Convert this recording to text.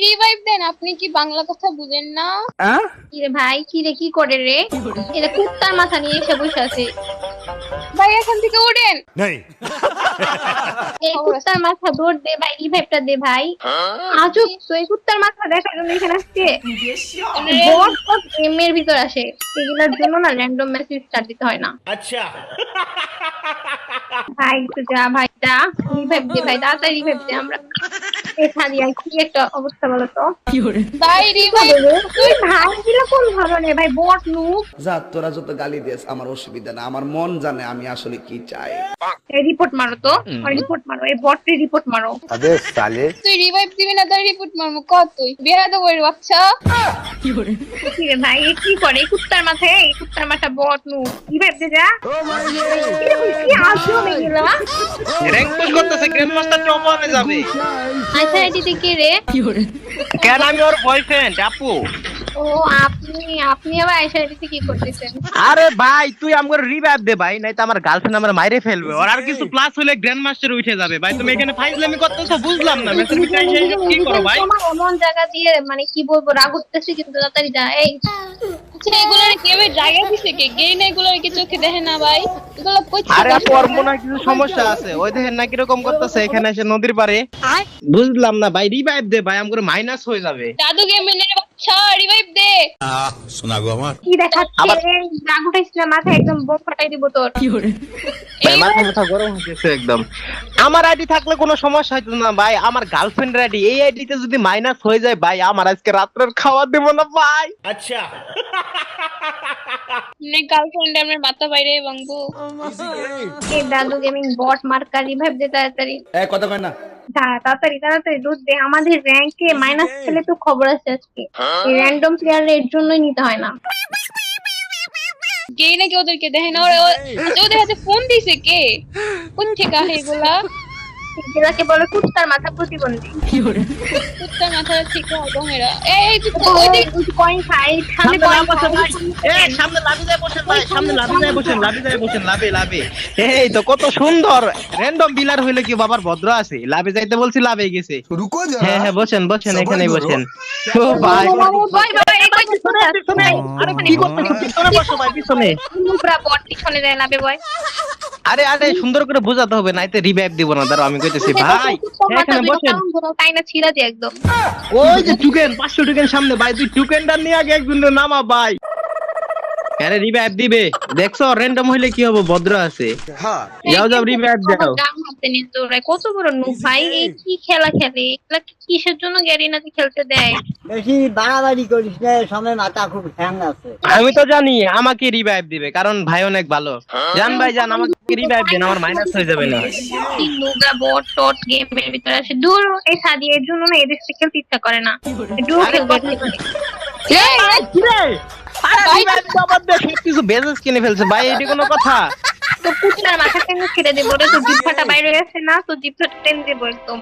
Revive দেন, আপনি কি বাংলা কথা বুঝেন না? কিরে ভাই, কিরে কি করে রে? এটা কুত্তার মাথা নিয়ে এসে বসে আছে। ভাই এখান থেকে উঠেন। এই কুত্তার মাথা দৌড় দে ভাই, রিভাইভটা দে ভাই। আজব তো, এই কুত্তার মাথা দেখার জন্য এখানে আসছে। বট সব গেমের ভিতর আসে, এগুলোর জন্য না র্যান্ডম মেসেজ স্টার্ট দিতে হয় না। আচ্ছা ভাই তো যা, ভাই যা, রিভাইভ দে ভাই, তাড়াতাড়ি রিভাইভ দে। আমরা এখানে আর কি একটা অবস্থা বলো তো। ভাই রিভাইভ। তুই ভাই দিলা কোন ধরনের ভাই, বট নুব। যা তোরা যত গালি দিস আমার অসুবিধা না, আমার মন জানে আমি আসলে কি চাই। রিপোর্ট মারো তো, রিপোর্ট মারো, এই বটে রিপোর্ট মারো। তুই রিভাইভ দিবি না, তাই রিপোর্ট মারবো। কত তুই বেড়াতে বলি বাচ্চা। কি রে ভাই, এ কি করে? এই কুত্তার মাথায়, এই কুত্তার মাথা বট নুব, রিভাইভ দে যা। কি আজব এগুলা। র‍্যাঙ্ক পুশ করতেছে, গ্র্যান্ড মাস্টার টপ 1 এ যাবে। আচ্ছা এদিকে কে রে? কেন আমি ওর বয়ফ্রেন্ড আপু। ও আপনি আপনি আবার আয়শা এদিকে কি করতেছেন? আরে ভাই তুই আমাকে রিভাইভ দে ভাই, নাই তো আমার গার্লফ্রেন্ড আমার মাইরে ফেলবে। ওর আর কিছু প্লাস হলে গ্র্যান্ড মাস্টার উঠে যাবে ভাই। তুমি এখানে ফাইজলামি করতেছো, বুঝলাম না মেসেজ চাই কি করো ভাই। তোমার এমন জায়গা দিয়ে মানে কি বলবো, রাগ উঠতেছে কিন্তু তাড়াতাড়ি যা। এই আচ্ছা এগুলোর গেমে জায়গা দিছে কে? গেম এগুলোর কি চোখে দেখে না ভাই? এগুলো কইছে। আরে আপু ওর মনে হয় কিছু সমস্যা আছে, ওই দেখেন না কিরকম করতেছে এখানে এসে নদীর পাড়ে। বুঝলাম না ভাই, রিভাইভ দে ভাই, আমাকে মাইনাস হয়ে যাবে। জাদু গেমে নে বাচ্চা, রিভাইভ দে। কি দেখাচ্ছে? রাগ উঠাইছিস না মাথায়, একদম বোম ফাটাই দিব তোর। ভাই মাথা মাথা গরম হচ্ছে একদম। আমার আইডি থাকলে কোনো সমস্যা হইতো না ভাই, আমার গার্লফ্রেন্ডের আইডি, এই আইডিতে যদি মাইনাস হয়ে যায় ভাই, আমার আজকে রাত্রের খাওয়া দেব না ভাই। আচ্ছা নে গার্লফ্রেন্ড আমার মাথা বাইরে ভাঙবো। এই দাদু গেমিং বট মার্কা, রিভাইভ দে তাড়াতাড়ি। কথা কয় না। তাড়াতাড়ি তাড়াতাড়ি দুধ দে। আমাদের র্যাঙ্কে মাইনাস খেলে তো খবর আছে আজকে। এই র্যান্ডম প্লেয়ার এর জন্যই নিতে হয় না। কে নাকি ওদেরকে দেখে না? আচ্ছা ওদের হাতে ফোন দিছে কে? কোন থেকে আহে এগুলা? যেটাকে বলে কুত্তার মাথা প্রতিবন্ধী। কুত্তার মাথা থেকে হতো মেরা। এই তুই ওইদিক কয়েন খাই, সামনে কয়েন খাই। এই সামনে লাভি যায় বসেন ভাই, সামনে লাভি যায় বসেন, লাভি যায় বসেন, লাভে লাভে। এই তো কত সুন্দর র‍্যান্ডম বিলার হইলে কি বাবার ভদ্র আছে, লাভে যাইতে বলছি লাভে গেছে। হ্যাঁ হ্যাঁ বসেন বসেন, এখানেই বসেন। ও ভাই ভাই ভাই এই কই পিছনে পিছনে, আরে কি করতেছ? পিছনে বসো ভাই, পিছনে। পুরা বট পিছনে যায় লাভে ভাই। আরে আরে সুন্দর করে বোঝাতে হবে, নাইতে রিভাইভ দিব না। দাঁড়াও আমি কইতেছি ভাই, এখানে বসেন। তাই না ছিড়া দিয়ে একদম। ওই যে টুকেন 500 টুকেন সামনে ভাই, তুই টুকেনটা নিয়ে আগে একজন নামা ভাই। আরে রিভাইভ দিবে, দেখছো র‍্যান্ডম হইলে কি হবে, ভদ্র আছে। যাও যাও রিভাইভ দাও। গান হাতে নিয়ে তোরা কত বড় নু ভাই, এই কি খেলা খেলে? এগুলা কিসের জন্য গ্যারিনাতে খেলতে দেয়? বেশি বাড়াবাড়ি করিস না, সময় মাথা খুব হ্যাং আছে। আমি তো জানি আমাকে রিভাইভ দিবে, কারণ ভাই অনেক ভালো। জান ভাই জান, আমাকে রিভাইভ দেন, আমার মাইনাস হয়ে যাবে না। কি নোংরা বট টট গেমের ভিতরে আসে। দূর এই সাদি, এর জন্য না এদের সাথে খেলতে ইচ্ছা করে না। দূর খেলতে কিছু বেজেস কিনে ফেলছে ভাই, এটা কোনো কথা? তো কুত্তার মাথা কেন ছেড়ে দেবো রে? তো জিভটা বাইরে গেছে না, তো জিভটা টেনে দেবো একদম।